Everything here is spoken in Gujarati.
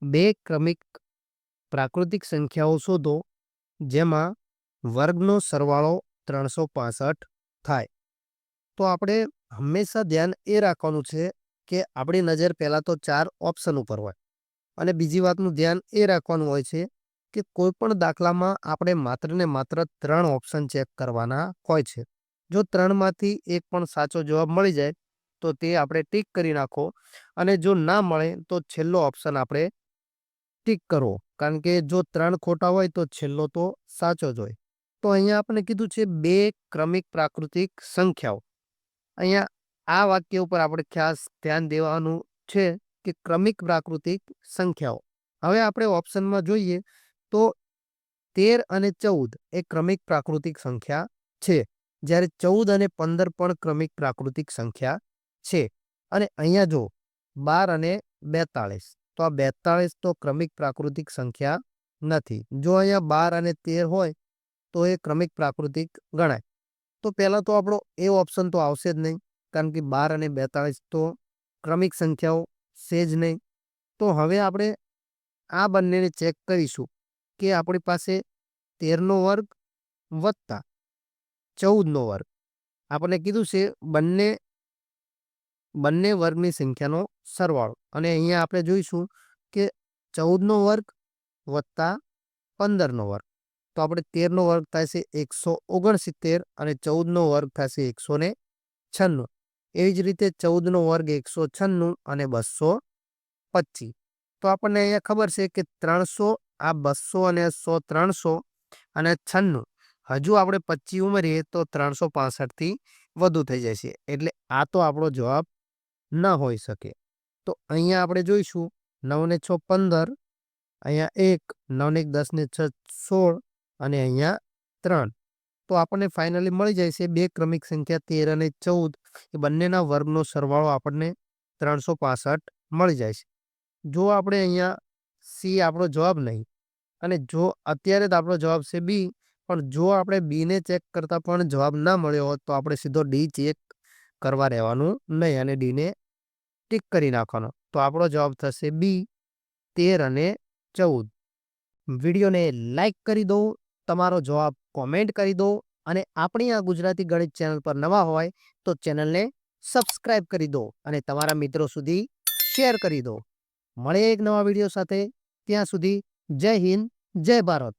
બે ક્રમિક પ્રાકૃતિક સંખ્યાઓ શોધો જેમાં વર્ગનો સરવાળો 365 થાય. તો આપણે હંમેશા ધ્યાન એ રાખવાનું છે કે આપણી નજર પહેલા તો 4 ઓપ્શન ઉપર હોય અને બીજી વાતનું ધ્યાન એ રાખવાનું હોય છે કે કોઈ પણ દાખલામાં આપણે માત્ર ને માત્ર 3 ઓપ્શન ચેક કરવાના હોય છે. જો 3 માંથી એક પણ સાચો જવાબ મળી જાય તો તે આપણે ટીક કરી નાખો અને જો ના મળે તો છેલ્લો ઓપ્શન આપણે ટીક કરવો, કારણ કે જો 3 ખોટા હોય તો છેલ્લો તો સાચો જ હોય. તો અહીંયા આપણે કીધું છે બે ક્રમિક પ્રાકૃતિક સંખ્યાઓ. અહીંયા આ વાક્ય ઉપર આપણે ખાસ ધ્યાન દેવાનું છે કે ક્રમિક પ્રાકૃતિક સંખ્યાઓ. હવે આપણે ઓપ્શનમાં જોઈએ તો 13 અને 14 એ ક્રમિક પ્રાકૃતિક સંખ્યા છે, જ્યારે 14 અને 15 પણ ક્રમિક પ્રાકૃતિક સંખ્યા છે. અને અહીંયા જો 12 અને 42, તો આ 42 તો ક્રમિક પ્રાકૃતિક સંખ્યા નથી. જો અહીંયા 12 અને 13 હોય તો એ ક્રમિક પ્રાકૃતિક ગણાય. તો પહેલા તો આપણો એ ઓપ્શન તો આવશે જ નહીં, કારણ કે 12 અને 42 તો ક્રમિક સંખ્યાઓ છે જ નહીં. તો હવે આપણે આ બંનેને ચેક કરીશું કે આપણી પાસે 13 નો વર્ગ વત્તા 14 નો વર્ગ. આપણે કીધું છે બંને વર્ગની સંખ્યાનો સરવાળો, અને અહીંયા આપણે જોઈશું કે 14 નો વર્ગ વત્તા 15 નો વર્ગ. તો આપણે 13 નો વર્ગ થાય છે 169 અને 14 નો વર્ગ થશે 196. એવી જ રીતે 14 નો વર્ગ 196 અને 225. તો આપણને અહીંયા ખબર છે કે 300, આ 200 અને 100 300 અને 96 હજુ આપણે 25 ઉમેરીએ તો 365 થી વધુ થઈ જાય છે, એટલે આ તો આપણો જવાબ ન હોઈ શકે. તો અહીંયા આપણે જોઈશું 9 ને 6 15, અહીંયા 1, 9 ને 10 ને 6 16 અને અહીંયા 3. તો આપણને ફાઇનલી મળી જાય છે બે ક્રમિક સંખ્યા 13 અને 14 એ બંનેના વર્ગનો સરવાળો આપણને 365 મળી જાય છે. જો આપણે અહીંયા સી આપણો જવાબ નહીં, અને જો અત્યારે તો આપણો જવાબ છે બી, પણ જો આપણે બીને ચેક કરતા પણ જવાબ ના મળ્યો હોત તો આપણે સીધો ડી ચેક કરવા રહેવાનું નહીં અને ડીને ટીક કરી નાખવાનો. તો આપણો જવાબ થશે બી, 13 અને 14. વિડીયોને લાઈક કરી દો, તમારો જવાબ કોમેન્ટ કરી દો, અને આપણી આ ગુજરાતી ગણિત ચેનલ પર નવા હોય તો ચેનલને સબસ્ક્રાઇબ કરી દો અને તમારા મિત્રો સુધી શેર કરી દો. મળે એક નવા વિડીયો સાથે, ત્યાં સુધી જય હિન્દ, જય ભારત.